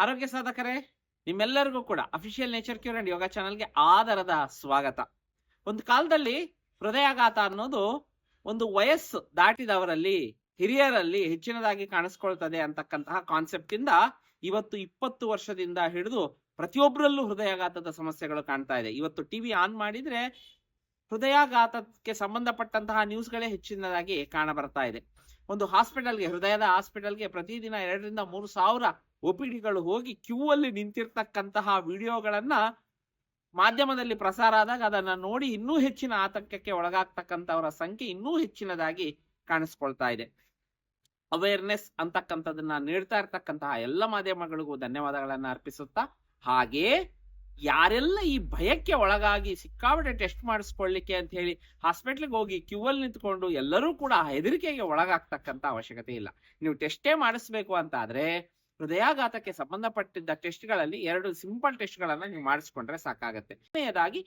ಆರೋಗ್ಯ ಸಾಧಕರೇ, ನಿಮ್ಮೆಲ್ಲರಿಗೂ ಕೂಡ ಅಫಿಷಿಯಲ್ ನೇಚರ್ ಕ್ಯೂರ್ ಅಂಡ್ ಯೋಗ ಚಾನಲ್ಗೆ ಆದರದ ಸ್ವಾಗತ. ಒಂದು ಕಾಲದಲ್ಲಿ ಹೃದಯಾಘಾತ ಅನ್ನೋದು ಒಂದು ವಯಸ್ಸು ದಾಟಿದವರಲ್ಲಿ, ಹಿರಿಯರಲ್ಲಿ ಹೆಚ್ಚಿನದಾಗಿ ಕಾಣಿಸ್ಕೊಳ್ತದೆ ಅಂತಕ್ಕಂತಹ ಕಾನ್ಸೆಪ್ಟ್ ಇಂದ ಇವತ್ತು 20 ವರ್ಷದಿಂದ ಹಿಡಿದು ಪ್ರತಿಯೊಬ್ಬರಲ್ಲೂ ಹೃದಯಾಘಾತದ ಸಮಸ್ಯೆಗಳು ಕಾಣ್ತಾ ಇದೆ. ಇವತ್ತು ಟಿವಿ ಆನ್ ಮಾಡಿದ್ರೆ ಹೃದಯಾಘಾತಕ್ಕೆ ಸಂಬಂಧಪಟ್ಟಂತಹ ನ್ಯೂಸ್ಗಳೇ ಹೆಚ್ಚಿನದಾಗಿ ಕಾಣ ಬರ್ತಾ ಇದೆ. ಒಂದು ಹಾಸ್ಪಿಟಲ್ಗೆ, ಹೃದಯದ ಹಾಸ್ಪಿಟಲ್ಗೆ ಪ್ರತಿದಿನ 2 ರಿಂದ 3 ಸಾವಿರ OPDಗಳು ಹೋಗಿ ಕ್ಯೂ ಅಲ್ಲಿ ನಿಂತಿರ್ತಕ್ಕಂತಹ ವಿಡಿಯೋಗಳನ್ನ ಮಾಧ್ಯಮದಲ್ಲಿ ಪ್ರಸಾರ ಆದಾಗ ಅದನ್ನ ನೋಡಿ ಇನ್ನೂ ಹೆಚ್ಚಿನ ಆತಂಕಕ್ಕೆ ಒಳಗಾಗ್ತಕ್ಕಂಥವರ ಸಂಖ್ಯೆ ಇನ್ನೂ ಹೆಚ್ಚಿನದಾಗಿ ಕಾಣಿಸ್ಕೊಳ್ತಾ ಇದೆ. ಅವೇರ್ನೆಸ್ ಅಂತಕ್ಕಂಥದನ್ನ ನೀಡ್ತಾ ಇರ್ತಕ್ಕಂತಹ ಎಲ್ಲ ಮಾಧ್ಯಮಗಳಿಗೂ ಧನ್ಯವಾದಗಳನ್ನ ಅರ್ಪಿಸುತ್ತಾ, ಹಾಗೆ ಯಾರೆಲ್ಲ ಈ ಭಯಕ್ಕೆ ಒಳಗಾಗಿ ಸಿಕ್ಕಾಪಟ್ಟೆ ಟೆಸ್ಟ್ ಮಾಡಿಸ್ಕೊಳ್ಳಿಕ್ಕೆ ಅಂತ ಹೇಳಿ ಹಾಸ್ಪಿಟ್ಲಿಗೆ ಹೋಗಿ ಕ್ಯೂ ಅಲ್ಲಿ ನಿಂತ್ಕೊಂಡು ಎಲ್ಲರೂ ಕೂಡ ಹೆದರಿಕೆಗೆ ಒಳಗಾಗ್ತಕ್ಕಂಥ ಅವಶ್ಯಕತೆ ಇಲ್ಲ. ನೀವು ಟೆಸ್ಟೇ ಮಾಡಿಸ್ಬೇಕು ಅಂತ ಆದ್ರೆ ಹೃದಯಾಘಾತಕ್ಕೆ ಸಂಬಂಧಪಟ್ಟಿದ್ದ ಟೆಸ್ಟ್ಗಳಲ್ಲಿ 2 ಸಿಂಪಲ್ ಟೆಸ್ಟ್ಗಳನ್ನ ನೀವು ಮಾಡಿಸ್ಕೊಂಡ್ರೆ ಸಾಕಾಗತ್ತೆ. ಕೊನೆಯದಾಗಿ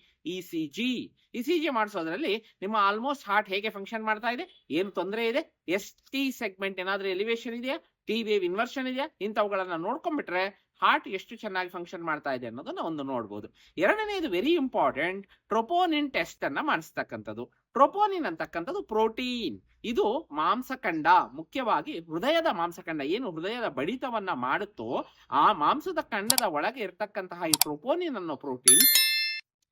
ಇಸಿಜಿ ಮಾಡಿಸೋದ್ರಲ್ಲಿ ನಿಮ್ಮ ಆಲ್ಮೋಸ್ಟ್ ಹಾರ್ಟ್ ಹೇಗೆ ಫಂಕ್ಷನ್ ಮಾಡ್ತಾ ಇದೆ, ಏನು ತೊಂದರೆ ಇದೆ, ST ಸೆಗ್ಮೆಂಟ್ ಏನಾದ್ರೂ ಎಲಿವೇಶನ್ ಇದೆಯಾ, T ವೇವ್ ಇನ್ವರ್ಷನ್ ಇದೆಯಾ, ಇಂಥವುಗಳನ್ನ ನೋಡ್ಕೊಂಡ್ಬಿಟ್ರೆ ಹಾರ್ಟ್ ಎಷ್ಟು ಚೆನ್ನಾಗಿ ಫಂಕ್ಷನ್ ಮಾಡ್ತಾ ಇದೆ ಅನ್ನೋದನ್ನ ಒಂದು ನೋಡ್ಬೋದು. ಎರಡನೇದು ವೆರಿ ಇಂಪಾರ್ಟೆಂಟ್, ಟ್ರೋಪೋನಿನ್ ಟೆಸ್ಟ್ ಅನ್ನ ಮಾಡಿಸ್ತಕ್ಕಂಥದ್ದು. ಟ್ರೋಪೋನಿನ್ ಅಂತಕ್ಕಂಥದ್ದು ಪ್ರೋಟೀನ್. ಇದು ಮಾಂಸಖಂಡ, ಮುಖ್ಯವಾಗಿ ಹೃದಯದ ಮಾಂಸಖಂಡ ಏನು ಹೃದಯದ ಬಡಿತವನ್ನ ಮಾಡುತ್ತೋ ಆ ಮಾಂಸದ ಖಂಡದ ಒಳಗೆ ಇರ್ತಕ್ಕಂತಹ ಈ ಟ್ರೋಪೋನಿನ್ ಅನ್ನೋ ಪ್ರೋಟೀನ್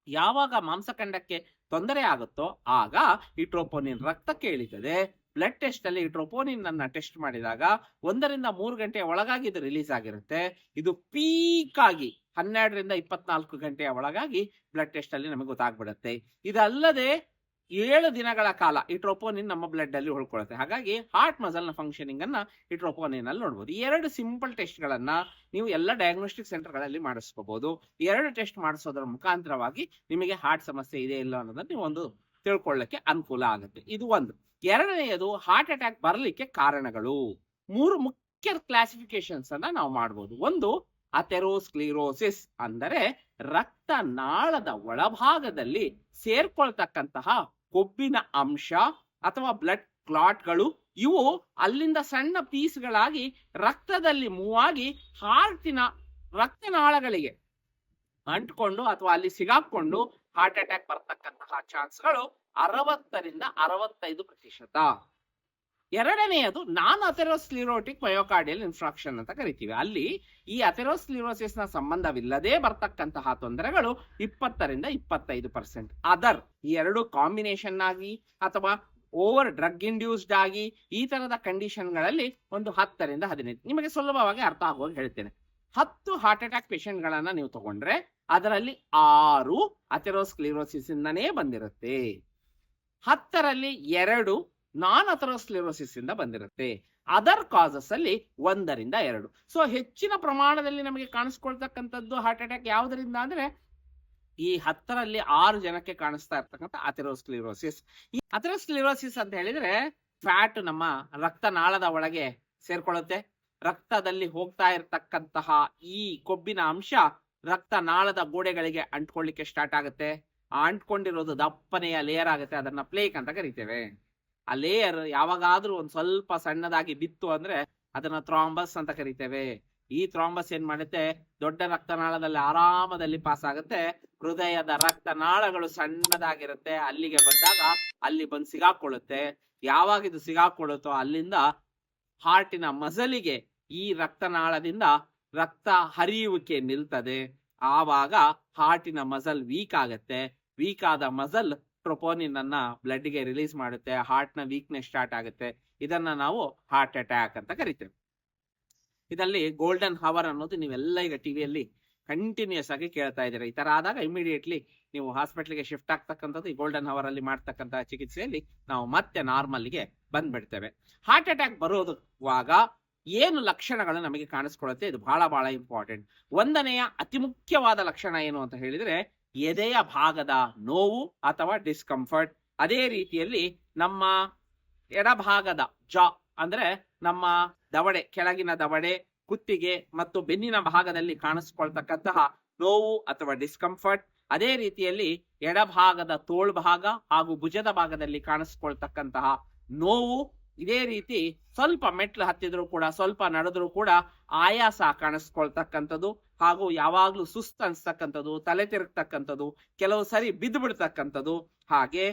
ಯಾವಾಗ ಮಾಂಸಖಂಡಕ್ಕೆ ತೊಂದರೆ ಆಗುತ್ತೋ ಆಗ ಈ ಟ್ರೋಪೋನಿನ್ ರಕ್ತಕ್ಕೆ ಇಳಿತದೆ. ಬ್ಲಡ್ ಟೆಸ್ಟ್ ಅಲ್ಲಿ ಟ್ರೋಪೋನಿನ್ ಅನ್ನ ಟೆಸ್ಟ್ ಮಾಡಿದಾಗ 1 ರಿಂದ 3 ಗಂಟೆಯ ಒಳಗಾಗಿ ಇದು ರಿಲೀಸ್ ಆಗಿರುತ್ತೆ. ಇದು ಪೀಕ್ ಆಗಿ 12 ರಿಂದ 24 ಗಂಟೆಯ ಒಳಗಾಗಿ ಬ್ಲಡ್ ಟೆಸ್ಟ್ ಅಲ್ಲಿ ನಮಗೆ ಗೊತ್ತಾಗ್ಬಿಡುತ್ತೆ. ಇದಲ್ಲದೆ 7 ದಿನಗಳ ಕಾಲ ಈ ಟ್ರೋಪೋನಿನ್ ನಮ್ಮ ಬ್ಲಡ್ ಅಲ್ಲಿ ಉಳ್ಕೊಳ್ಳುತ್ತೆ. ಹಾಗಾಗಿ ಹಾರ್ಟ್ ಮಸಲ್ ನ ಫಂಕ್ಷನಿಂಗ್ ಅನ್ನ ಈ ಟ್ರೋಪೋನಿನ್ ಅಲ್ಲಿ ನೋಡ್ಬೋದು. 2 ಸಿಂಪಲ್ ಟೆಸ್ಟ್ ಗಳನ್ನ ನೀವು ಎಲ್ಲ ಡಯಾಗ್ನೋಸ್ಟಿಕ್ ಸೆಂಟರ್ ಗಳಲ್ಲಿ ಮಾಡಿಸ್ಕೋಬಹುದು. 2 ಟೆಸ್ಟ್ ಮಾಡಿಸೋದ್ರ ಮುಖಾಂತರವಾಗಿ ನಿಮಗೆ ಹಾರ್ಟ್ ಸಮಸ್ಯೆ ಇದೆ ಇಲ್ಲ ಅನ್ನೋದನ್ನ ನೀವು ಒಂದು ತಿಳ್ಕೊಳ್ಳಕ್ಕೆ ಅನುಕೂಲ ಆಗುತ್ತೆ. ಇದು ಒಂದು. ಎರಡನೆಯದು, ಹಾರ್ಟ್ ಅಟ್ಯಾಕ್ ಬರಲಿಕ್ಕೆ ಕಾರಣಗಳು. 3 ಮುಖ್ಯ ಕ್ಲಾಸಿಫಿಕೇಶನ್ಸ್ ಅನ್ನ ನಾವು ಮಾಡಬಹುದು. ಒಂದು, ಅಥೆರೋಸ್ಕ್ಲಿರೋಸಿಸ್, ಅಂದರೆ ರಕ್ತನಾಳದ ಒಳಭಾಗದಲ್ಲಿ ಸೇರ್ಕೊಳ್ತಕ್ಕಂತಹ ಕೊಬ್ಬಿನ ಅಂಶ ಅಥವಾ ಬ್ಲಡ್ ಕ್ಲಾಟ್ಗಳು, ಇವು ಅಲ್ಲಿಂದ ಸಣ್ಣ ಪೀಸ್ಗಳಾಗಿ ರಕ್ತದಲ್ಲಿ ಮೂವ್ ಆಗಿ ಹಾರ್ಟಿನ ರಕ್ತನಾಳಗಳಿಗೆ ಅಂಟ್ಕೊಂಡು ಅಥವಾ ಅಲ್ಲಿ ಸಿಗಾಕೊಂಡು ಹಾರ್ಟ್ ಅಟ್ಯಾಕ್ ಬರ್ತಕ್ಕಂತಹ ಚಾನ್ಸ್ಗಳು 60 ರಿಂದ 65%. ಎರಡನೆಯದು ನಾನ್ ಅಥೆರೋಸ್ಕ್ಲಿರೋಟಿಕ್ ಮಯೋಕಾರ್ಡಿಯಲ್ ಇನ್ಫ್ರಾಕ್ಷನ್ ಅಂತ ಕರಿತೀವಿ. ಅಲ್ಲಿ ಈ ಅಥೆರೋಸ್ಕ್ಲಿರೋಸಿಸ್ ನ ಸಂಬಂಧವಿಲ್ಲದೆ ಬರ್ತಕ್ಕಂತಹ ತೊಂದರೆಗಳು 20 ರಿಂದ 25%. ಅದರ್, ಈ 2 ಕಾಂಬಿನೇಷನ್ ಆಗಿ ಅಥವಾ ಓವರ್ ಡ್ರಗ್ ಇಂಡ್ಯೂಸ್ಡ್ ಆಗಿ ಈ ತರದ ಕಂಡೀಷನ್ಗಳಲ್ಲಿ ಒಂದು 10 ರಿಂದ 15. ನಿಮಗೆ ಸುಲಭವಾಗಿ ಅರ್ಥ ಆಗುವಾಗ ಹೇಳ್ತೇನೆ. 10 ಹಾರ್ಟ್ ಅಟ್ಯಾಕ್ ಪೇಷಂಟ್ ಗಳನ್ನ ನೀವು ತಗೊಂಡ್ರೆ ಅದರಲ್ಲಿ 6 ಅಥೆರೋಸ್ಕ್ಲಿರೋಸಿಸ್ ಇಂದನೇ ಬಂದಿರುತ್ತೆ. 10ರಲ್ಲಿ 2 ನಾನ್ ಅಥೆರೋಸ್ಕ್ಲಿರೋಸಿಸ್ ಇಂದ ಬಂದಿರುತ್ತೆ. ಅದರ್ ಕಾಸಸ್ ಅಲ್ಲಿ 1 ರಿಂದ 2. ಸೊ ಹೆಚ್ಚಿನ ಪ್ರಮಾಣದಲ್ಲಿ ನಮಗೆ ಕಾಣಿಸ್ಕೊಳ್ತಕ್ಕಂಥದ್ದು ಹಾರ್ಟ್ ಅಟ್ಯಾಕ್ ಯಾವುದರಿಂದ ಅಂದ್ರೆ ಈ 10ರಲ್ಲಿ 6 ಜನಕ್ಕೆ ಕಾಣಿಸ್ತಾ ಇರ್ತಕ್ಕಂಥ ಅಥೆರೋಸ್ಕ್ಲಿರೋಸಿಸ್. ಈ ಅಥೆರೋಸ್ಕ್ಲಿರೋಸಿಸ್ ಅಂತ ಹೇಳಿದ್ರೆ ಫ್ಯಾಟ್ ನಮ್ಮ ರಕ್ತನಾಳದ ಒಳಗೆ ಸೇರ್ಕೊಳ್ಳುತ್ತೆ. ರಕ್ತದಲ್ಲಿ ಹೋಗ್ತಾ ಇರ್ತಕ್ಕಂತಹ ಈ ಕೊಬ್ಬಿನ ಅಂಶ ರಕ್ತನಾಳದ ಗೋಡೆಗಳಿಗೆ ಅಂಟ್ಕೊಳ್ಳಿಕ್ಕೆ ಸ್ಟಾರ್ಟ್ ಆಗುತ್ತೆ. ಅಂಟ್ಕೊಂಡಿರೋದು ದಪ್ಪನೆಯ ಲೇಯರ್ ಆಗುತ್ತೆ. ಅದನ್ನ ಪ್ಲೇಕ್ ಅಂತ ಕರಿತೇವೆ. ಆ ಲೇಯರ್ ಯಾವಾಗಾದ್ರೂ ಒಂದ್ ಸ್ವಲ್ಪ ಸಣ್ಣದಾಗಿ ಬಿತ್ತು ಅಂದ್ರೆ ಅದನ್ನ ಥ್ರಾಂಬಸ್ ಅಂತ ಕರಿತೇವೆ. ಈ ಥ್ರಾಂಬಸ್ ಏನ್ ಮಾಡುತ್ತೆ, ದೊಡ್ಡ ರಕ್ತನಾಳದಲ್ಲಿ ಆರಾಮದಲ್ಲಿ ಪಾಸ್ ಆಗುತ್ತೆ. ಹೃದಯದ ರಕ್ತನಾಳಗಳು ಸಣ್ಣದಾಗಿರುತ್ತೆ. ಅಲ್ಲಿಗೆ ಬಂದಾಗ ಅಲ್ಲಿ ಬಂದು ಸಿಗಾಕೊಳ್ಳುತ್ತೆ. ಯಾವಾಗ ಇದು ಸಿಗಾಕೊಳ್ಳುತ್ತೋ ಅಲ್ಲಿಂದ ಹಾರ್ಟಿನ ಮಸಲಿಗೆ ಈ ರಕ್ತನಾಳದಿಂದ ರಕ್ತ ಹರಿಯುವಿಕೆ ನಿಲ್ತದೆ. ಆವಾಗ ಹಾರ್ಟಿನ ಮಸಲ್ ವೀಕ್ ಆಗುತ್ತೆ. ವೀಕ್ ಆದ ಮಸಲ್ ಟ್ರೋಪೋನಿನ್ ಅನ್ನ ಬ್ಲಡ್ ಗೆ ರಿಲೀಸ್ ಮಾಡುತ್ತೆ. ಹಾರ್ಟ್ ನ ವೀಕ್ನೆಸ್ ಸ್ಟಾರ್ಟ್ ಆಗುತ್ತೆ. ಇದನ್ನ ನಾವು ಹಾರ್ಟ್ ಅಟ್ಯಾಕ್ ಅಂತ ಕರಿತೇವೆ. ಇದರಲ್ಲಿ ಗೋಲ್ಡನ್ ಹವರ್ ಅನ್ನೋದು ನೀವೆಲ್ಲ ಈಗ ಟಿವಿಯಲ್ಲಿ ಕಂಟಿನ್ಯೂಸ್ ಆಗಿ ಕೇಳ್ತಾ ಇದ್ದೀರಾ. ಈ ತರ ಆದಾಗ ಇಮಿಡಿಯೇಟ್ಲಿ ನೀವು ಹಾಸ್ಪಿಟ್ಲಿಗೆ ಶಿಫ್ಟ್ ಆಗ್ತಕ್ಕಂಥದ್ದು ಈ ಗೋಲ್ಡನ್ ಹವರ್ ಅಲ್ಲಿ ಮಾಡ್ತಕ್ಕಂತಹ ಚಿಕಿತ್ಸೆಯಲ್ಲಿ ನಾವು ಮತ್ತೆ ನಾರ್ಮಲ್ಗೆ ಬಂದ್ಬಿಡ್ತೇವೆ. ಹಾರ್ಟ್ ಅಟ್ಯಾಕ್ ಬರೋದುವಾಗ ಏನು ಲಕ್ಷಣಗಳು ನಮಗೆ ಕಾಣಿಸ್ಕೊಳ್ಳುತ್ತೆ, ಇದು ಬಹಳ ಬಹಳ ಇಂಪಾರ್ಟೆಂಟ್. 1ನೆಯ ಅತಿ ಮುಖ್ಯವಾದ ಲಕ್ಷಣ ಏನು ಅಂತ ಹೇಳಿದ್ರೆ ಎದೆಯ ಭಾಗದ ನೋವು ಅಥವಾ ಡಿಸ್ಕಂಫರ್ಟ್. ಅದೇ ರೀತಿಯಲ್ಲಿ ನಮ್ಮ ಎಡಭಾಗದ ಜಾ ಅಂದ್ರೆ ನಮ್ಮ ದವಡೆ, ಕೆಳಗಿನ ದವಡೆ, ಕುತ್ತಿಗೆ ಮತ್ತು ಬೆನ್ನಿನ ಭಾಗದಲ್ಲಿ ಕಾಣಿಸ್ಕೊಳ್ತಕ್ಕಂತಹ ನೋವು ಅಥವಾ ಡಿಸ್ಕಂಫರ್ಟ್. ಅದೇ ರೀತಿಯಲ್ಲಿ ಎಡಭಾಗದ ತೋಳ್ಭಾಗ ಹಾಗೂ ಭುಜದ ಭಾಗದಲ್ಲಿ ಕಾಣಿಸ್ಕೊಳ್ತಕ್ಕಂತಹ ನೋವು ಇದೇ ರೀತಿ ಸ್ವಲ್ಪ ಮೆಟ್ಲು ಹತ್ತಿದ್ರು ಕೂಡ, ಸ್ವಲ್ಪ ನಡೆದ್ರು ಕೂಡ ಆಯಾಸ ಕಾಣಿಸ್ಕೊಳ್ತಕ್ಕಂಥದ್ದು, ಹಾಗೂ ಯಾವಾಗ್ಲೂ ಸುಸ್ತು ಅನ್ಸ್ತಕ್ಕಂಥದ್ದು, ತಲೆ ತಿರುಗ್ತಕ್ಕಂಥದ್ದು, ಕೆಲವು ಸರಿ ಬಿದ್ದು ಬಿಡ್ತಕ್ಕಂಥದ್ದು, ಹಾಗೆ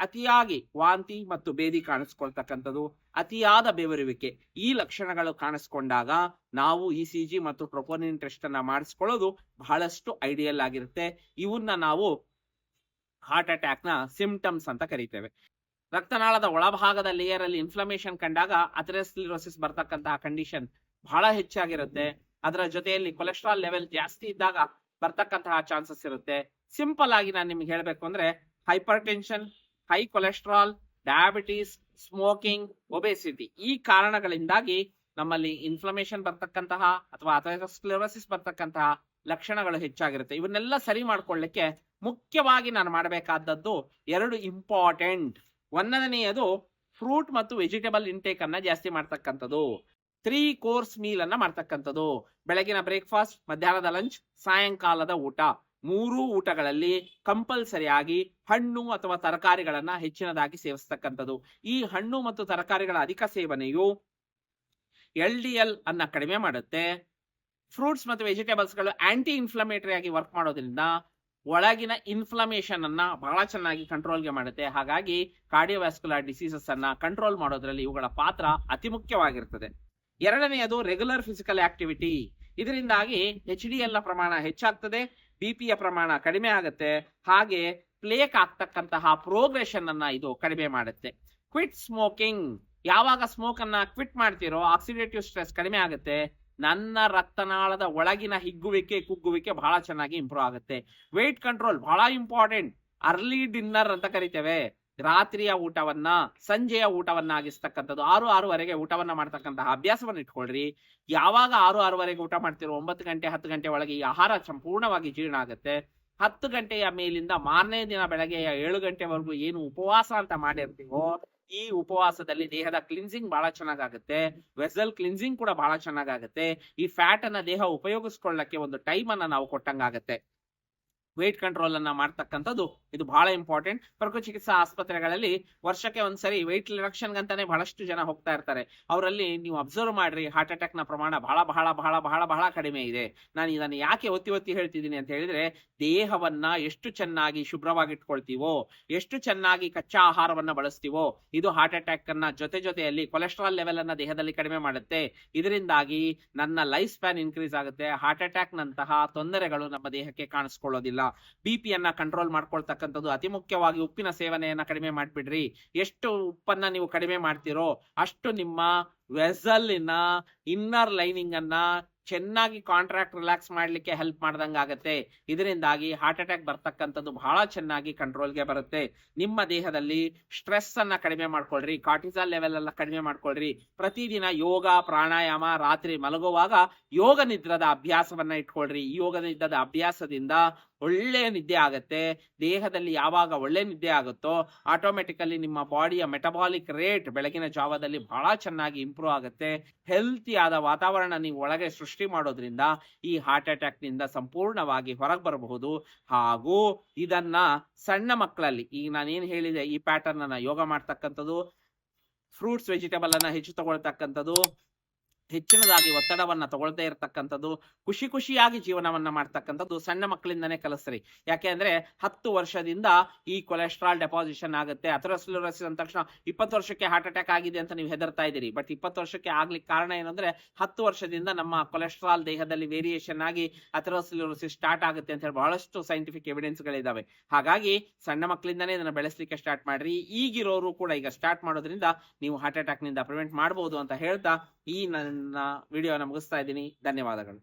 ಅತಿಯಾಗಿ ವಾಂತಿ ಮತ್ತು ಬೇದಿ ಕಾಣಿಸ್ಕೊಳ್ತಕ್ಕಂಥದ್ದು, ಅತಿಯಾದ ಬೆವರುವಿಕೆ, ಈ ಲಕ್ಷಣಗಳು ಕಾಣಿಸ್ಕೊಂಡಾಗ ನಾವು ECG ಮತ್ತು ಟ್ರೋಪೋನಿನ್ ಟೆಸ್ಟ್ ಅನ್ನ ಮಾಡಿಸ್ಕೊಳ್ಳೋದು ಬಹಳಷ್ಟು ಐಡಿಯಲ್ ಆಗಿರುತ್ತೆ. ಇವನ್ನ ನಾವು ಹಾರ್ಟ್ ಅಟ್ಯಾಕ್ ನ ಸಿಂಪ್ಟಮ್ಸ್ ಅಂತ ಕರಿತೇವೆ. ರಕ್ತನಾಳದ ಒಳಭಾಗದ ಲೇಯರ್ ಅಲ್ಲಿ ಇನ್ಫ್ಲಮೇಷನ್ ಕಂಡಾಗ ಅಥೆರೋಸ್ಕ್ಲೆರೋಸಿಸ್ ಬರ್ತಕ್ಕಂತಹ ಕಂಡೀಷನ್ ಬಹಳ ಹೆಚ್ಚಾಗಿರುತ್ತೆ. ಅದರ ಜೊತೆಯಲ್ಲಿ ಕೊಲೆಸ್ಟ್ರಾಲ್ ಲೆವೆಲ್ ಜಾಸ್ತಿ ಇದ್ದಾಗ ಬರ್ತಕ್ಕಂತಹ ಚಾನ್ಸಸ್ ಇರುತ್ತೆ. ಸಿಂಪಲ್ ಆಗಿ ನಾನು ನಿಮ್ಗೆ ಹೇಳ್ಬೇಕು ಅಂದ್ರೆ hypertension, high cholesterol, diabetes, smoking, obesity, ಈ ಕಾರಣಗಳಿಂದಾಗಿ ನಮ್ಮಲ್ಲಿ ಇನ್ಫ್ಲಮೇಷನ್ ಬರ್ತಕ್ಕಂತಹ ಅಥವಾ ಅಥೆರೋಸ್ಕ್ಲೆರೋಸಿಸ್ ಬರ್ತಕ್ಕಂತಹ ಲಕ್ಷಣಗಳು ಹೆಚ್ಚಾಗಿರುತ್ತೆ. ಇವನ್ನೆಲ್ಲ ಸರಿ ಮಾಡ್ಕೊಳ್ಳಿಕ್ಕೆ ಮುಖ್ಯವಾಗಿ ನಾನು ಮಾಡಬೇಕಾದದ್ದು 2 ಇಂಪಾರ್ಟೆಂಟ್. ಒಂದನೆಯದು ಫ್ರೂಟ್ ಮತ್ತು ವೆಜಿಟೇಬಲ್ ಇಂಟೇಕ್ ಅನ್ನ ಜಾಸ್ತಿ ಮಾಡ್ತಕ್ಕಂಥದ್ದು. 3 ಕೋರ್ಸ್ ಮೀಲ್ ಅನ್ನ ಮಾಡ್ತಕ್ಕಂಥದ್ದು. ಬೆಳಗಿನ ಬ್ರೇಕ್ಫಾಸ್ಟ್, ಮಧ್ಯಾಹ್ನದ ಲಂಚ್, ಸಾಯಂಕಾಲದ ಊಟ, 3 ಊಟಗಳಲ್ಲಿ ಕಂಪಲ್ಸರಿ ಆಗಿ ಹಣ್ಣು ಅಥವಾ ತರಕಾರಿಗಳನ್ನ ಹೆಚ್ಚಿನದಾಗಿ ಸೇವಿಸ್ತಕ್ಕಂಥದ್ದು. ಈ ಹಣ್ಣು ಮತ್ತು ತರಕಾರಿಗಳ ಅಧಿಕ ಸೇವನೆಯು LDL ಅನ್ನ ಕಡಿಮೆ ಮಾಡುತ್ತೆ. ಫ್ರೂಟ್ಸ್ ಮತ್ತು ವೆಜಿಟೇಬಲ್ಸ್ ಗಳು ಆಂಟಿ ಇನ್ಫ್ಲಮೇಟರಿ ಆಗಿ ವರ್ಕ್ ಮಾಡೋದ್ರಿಂದ ಒಳಗಿನ ಇನ್ಫ್ಲಮೇಷನ್ ಅನ್ನ ಬಹಳ ಚೆನ್ನಾಗಿ ಕಂಟ್ರೋಲ್ಗೆ ಮಾಡುತ್ತೆ. ಹಾಗಾಗಿ ಕಾರ್ಡಿಯೋವ್ಯಾಸ್ಕ್ಯುಲರ್ ಡಿಸೀಸಸ್ ಅನ್ನ ಕಂಟ್ರೋಲ್ ಮಾಡೋದ್ರಲ್ಲಿ ಇವುಗಳ ಪಾತ್ರ ಅತಿ ಮುಖ್ಯವಾಗಿರ್ತದೆ. ಎರಡನೆಯದು ರೆಗ್ಯುಲರ್ ಫಿಸಿಕಲ್ ಆಕ್ಟಿವಿಟಿ. ಇದರಿಂದಾಗಿ HDL ನ ಪ್ರಮಾಣ ಹೆಚ್ಚಾಗ್ತದೆ, BP ಯ ಪ್ರಮಾಣ ಕಡಿಮೆ ಆಗುತ್ತೆ, ಹಾಗೆ ಪ್ಲೇಕ್ ಆಗ್ತಕ್ಕಂತಹ ಪ್ರೋಗ್ರೆಷನ್ ಅನ್ನ ಇದು ಕಡಿಮೆ ಮಾಡುತ್ತೆ. Quit smoking. ಯಾವಾಗ ಸ್ಮೋಕ್ ಅನ್ನ ಕ್ವಿಟ್ ಮಾಡ್ತಿರೋ ಆಕ್ಸಿಡೇಟಿವ್ ಸ್ಟ್ರೆಸ್ ಕಡಿಮೆ ಆಗುತ್ತೆ. ನನ್ನ ರಕ್ತನಾಳದ ಒಳಗಿನ ಹಿಗ್ಗುವಿಕೆ, ಕುಗ್ಗುವಿಕೆ ಬಹಳ ಚೆನ್ನಾಗಿ ಇಂಪ್ರೂವ್ ಆಗುತ್ತೆ. ವೆಯ್ಟ್ ಕಂಟ್ರೋಲ್ ಬಹಳ ಇಂಪಾರ್ಟೆಂಟ್. ಅರ್ಲಿ ಡಿನ್ನರ್ ಅಂತ ಕರಿತೇವೆ. ರಾತ್ರಿಯ ಊಟವನ್ನ ಸಂಜೆಯ ಊಟವನ್ನ ಆಗಿಸ್ತಕ್ಕಂಥದ್ದು. 6-6:30 ಊಟವನ್ನ ಮಾಡ್ತಕ್ಕಂತಹ ಅಭ್ಯಾಸವನ್ನ ಇಟ್ಕೊಳ್ರಿ. ಯಾವಾಗ 6-6:30 ಊಟ ಮಾಡ್ತಿರೋ 9 ಗಂಟೆ 10 ಗಂಟೆ ಒಳಗೆ ಈ ಆಹಾರ ಸಂಪೂರ್ಣವಾಗಿ ಜೀರ್ಣ ಆಗುತ್ತೆ. 10 ಗಂಟೆಯ ಮೇಲಿಂದ ಮಾರನೇ ದಿನ ಬೆಳಗ್ಗೆ 7 ಗಂಟೆವರೆಗೂ ಏನು ಉಪವಾಸ ಅಂತ ಮಾಡಿರ್ತೀವೋ, ಈ ಉಪವಾಸದಲ್ಲಿ ದೇಹದ ಕ್ಲಿನ್ಸಿಂಗ್ ಬಹಳ ಚೆನ್ನಾಗುತ್ತೆ. ವೆಸಲ್ ಕ್ಲಿನ್ಸಿಂಗ್ ಕೂಡ ಬಹಳ ಚೆನ್ನಾಗುತ್ತೆ. ಈ ಫ್ಯಾಟ್ ಅನ್ನ ದೇಹ ಉಪಯೋಗಿಸ್ಕೊಳ್ಳಕ್ಕೆ ಒಂದು ಟೈಮ್ ಅನ್ನ ನಾವು ಕೊಟ್ಟಂಗಾಗತ್ತೆ. ವೇಟ್ ಕಂಟ್ರೋಲ್ ಅನ್ನ ಮಾಡ್ತಕ್ಕಂಥದ್ದು ಇದು ಬಹಳ ಇಂಪಾರ್ಟೆಂಟ್. ಪ್ರಕೃತಿ ಚಿಕಿತ್ಸಾ ಆಸ್ಪತ್ರೆಗಳಲ್ಲಿ ವರ್ಷಕ್ಕೆ ಒಂದ್ಸರಿ ವೇಟ್ ರಿಡಕ್ಷನ್ ಅಂತಾನೆ ಬಹಳಷ್ಟು ಜನ ಹೋಗ್ತಾ ಇರ್ತಾರೆ. ಅವರಲ್ಲಿ ನೀವು ಅಬ್ಸರ್ವ್ ಮಾಡ್ರಿ, ಹಾರ್ಟ್ ಅಟ್ಯಾಕ್ ನ ಪ್ರಮಾಣ ಬಹಳ ಬಹಳ ಬಹಳ ಬಹಳ ಬಹಳ ಕಡಿಮೆ ಇದೆ. ನಾನು ಇದನ್ನು ಯಾಕೆ ಒತ್ತಿ ಒತ್ತಿ ಹೇಳ್ತಿದ್ದೀನಿ ಅಂತ ಹೇಳಿದ್ರೆ, ದೇಹವನ್ನ ಎಷ್ಟು ಚೆನ್ನಾಗಿ ಶುಭ್ರವಾಗಿ ಇಟ್ಕೊಳ್ತೀವೋ, ಎಷ್ಟು ಚೆನ್ನಾಗಿ ಕಚ್ಚಾ ಆಹಾರವನ್ನ ಬಳಸ್ತೀವೋ, ಇದು ಹಾರ್ಟ್ ಅಟ್ಯಾಕ್ ಅನ್ನ ಜೊತೆಯಲ್ಲಿ ಕೊಲೆಸ್ಟ್ರಾಲ್ ಲೆವೆಲ್ ಅನ್ನ ದೇಹದಲ್ಲಿ ಕಡಿಮೆ ಮಾಡುತ್ತೆ. ಇದರಿಂದಾಗಿ ನನ್ನ ಲೈಫ್ ಸ್ಪ್ಯಾನ್ ಇನ್ಕ್ರೀಸ್ ಆಗುತ್ತೆ. ಹಾರ್ಟ್ ಅಟ್ಯಾಕ್ ನಂತಹ ತೊಂದರೆಗಳು ನಮ್ಮ ದೇಹಕ್ಕೆ ಕಾಣಿಸ್ಕೊಳ್ಳೋದಿಲ್ಲ. BP ಅನ್ನ ಕಂಟ್ರೋಲ್ ಮಾಡ್ಕೊಳ್ತಕ್ಕಂಥದ್ದು ಅತಿ ಮುಖ್ಯವಾಗಿ. ಉಪ್ಪಿನ ಸೇವನೆಯನ್ನ ಕಡಿಮೆ ಮಾಡ್ಬಿಡ್ರಿ. ಎಷ್ಟು ಉಪ್ಪನ್ನ ನೀವು ಕಡಿಮೆ ಮಾಡ್ತೀರೋ ಅಷ್ಟು ನಿಮ್ಮ ವೆಸಲಿನ ಇನ್ನರ್ ಲೈನಿಂಗ್ ಅನ್ನ ಚೆನ್ನಾಗಿ ಕಾಂಟ್ರಾಕ್ಟ್ ರಿಲ್ಯಾಕ್ಸ್ ಮಾಡ್ಲಿಕ್ಕೆ ಹೆಲ್ಪ್ ಮಾಡ್ದಂಗ ಆಗತ್ತೆ. ಇದರಿಂದಾಗಿ ಹಾರ್ಟ್ ಅಟ್ಯಾಕ್ ಬರ್ತಕ್ಕಂಥದ್ದು ಬಹಳ ಚೆನ್ನಾಗಿ ಕಂಟ್ರೋಲ್ಗೆ ಬರುತ್ತೆ. ನಿಮ್ಮ ದೇಹದಲ್ಲಿ ಸ್ಟ್ರೆಸ್ ಅನ್ನ ಕಡಿಮೆ ಮಾಡ್ಕೊಳ್ರಿ, ಕಾರ್ಟಿಸಾಲ್ ಲೆವೆಲ್ ಎಲ್ಲ ಕಡಿಮೆ ಮಾಡ್ಕೊಳ್ರಿ. ಪ್ರತಿದಿನ ಯೋಗ, ಪ್ರಾಣಾಯಾಮ, ರಾತ್ರಿ ಮಲಗುವಾಗ ಯೋಗ ನಿದ್ರದ ಅಭ್ಯಾಸವನ್ನ ಇಟ್ಕೊಳ್ರಿ. ಈ ಯೋಗ ನಿದ್ರದ ಅಭ್ಯಾಸದಿಂದ ಒಳ್ಳೆಯ ನಿದ್ದೆ ಆಗತ್ತೆ. ದೇಹದಲ್ಲಿ ಯಾವಾಗ ಒಳ್ಳೆ ನಿದ್ದೆ ಆಗುತ್ತೋ ಆಟೋಮೆಟಿಕಲಿ ನಿಮ್ಮ ಬಾಡಿಯ ಮೆಟಬಾಲಿಕ್ ರೇಟ್ ಬೆಳಗಿನ ಜಾವದಲ್ಲಿ ಬಹಳ ಚೆನ್ನಾಗಿ ಇಂಪ್ರೂವ್ ಆಗುತ್ತೆ. ಹೆಲ್ತಿ ಆದ ವಾತಾವರಣ ನೀವು ಒಳಗೆ ಸೃಷ್ಟಿ ಮಾಡೋದ್ರಿಂದ ಈ ಹಾರ್ಟ್ ಅಟ್ಯಾಕ್ ನಿಂದ ಸಂಪೂರ್ಣವಾಗಿ ಹೊರಗೆ ಬರಬಹುದು. ಹಾಗೂ ಇದನ್ನ ಸಣ್ಣ ಮಕ್ಕಳಲ್ಲಿ, ಈಗ ನಾನೇನು ಹೇಳಿದೆ, ಈ ಪ್ಯಾಟರ್ನ್ ಅನ್ನ ಯೋಗ ಮಾಡ್ತಕ್ಕಂಥದ್ದು, ಫ್ರೂಟ್ಸ್ ವೆಜಿಟೇಬಲ್ ಅನ್ನ ಹೆಚ್ಚು ತಗೊಳ್ತಕ್ಕಂಥದ್ದು, ಹೆಚ್ಚಿನದಾಗಿ ಒತ್ತಡವನ್ನ ತಗೊಳ್ದೇ ಇರತಕ್ಕಂಥದ್ದು, ಖುಷಿಯಾಗಿ ಜೀವನವನ್ನ ಮಾಡ್ತಕ್ಕಂಥದ್ದು ಸಣ್ಣ ಮಕ್ಕಳಿಂದನೇ ಕಲಿಸ್ರಿ. ಯಾಕೆ ಅಂದ್ರೆ 10 ವರ್ಷದಿಂದ ಈ ಕೊಲೆಸ್ಟ್ರಾಲ್ ಡೆಪಾಸಿಷನ್ ಆಗುತ್ತೆ. ಅಥೆರೋಸ್ಕ್ಲೆರೋಸಿಸ್ ಅಂದ ತಕ್ಷಣ 20 ವರ್ಷಕ್ಕೆ ಹಾರ್ಟ್ ಅಟ್ಯಾಕ್ ಆಗಿದೆ ಅಂತ ನೀವು ಹೆದರ್ತಾ ಇದ್ದೀರಿ. ಬಟ್ 20 ವರ್ಷಕ್ಕೆ ಆಗ್ಲಿಕ್ಕೆ ಕಾರಣ ಏನಂದ್ರೆ 10 ವರ್ಷದಿಂದ ನಮ್ಮ ಕೊಲೆಸ್ಟ್ರಾಲ್ ದೇಹದಲ್ಲಿ ವೇರಿಯೇಷನ್ ಆಗಿ ಅಥೆರೋಸ್ಕ್ಲೆರೋಸಿಸ್ ಸ್ಟಾರ್ಟ್ ಆಗುತ್ತೆ ಅಂತ ಹೇಳಿ ಬಹಳಷ್ಟು ಸೈಂಟಿಫಿಕ್ ಎವಿಡೆನ್ಸ್ ಗಳಿದಾವೆ. ಹಾಗಾಗಿ ಸಣ್ಣ ಮಕ್ಕಳಿಂದನೇ ಇದನ್ನ ಬೆಳೆಸಲಿಕ್ಕೆ ಸ್ಟಾರ್ಟ್ ಮಾಡ್ರಿ. ಈಗಿರೋರು ಕೂಡ ಈಗ ಸ್ಟಾರ್ಟ್ ಮಾಡೋದ್ರಿಂದ ನೀವು ಹಾರ್ಟ್ ಅಟ್ಯಾಕ್ ನಿಂದ ಪ್ರಿವೆಂಟ್ ಮಾಡಬಹುದು ಅಂತ ಹೇಳ್ತಾ ಈ ನನ್ನ ವಿಡಿಯೋನ ಮುಗಿಸ್ತಾ ಇದ್ದೀನಿ. ಧನ್ಯವಾದಗಳು.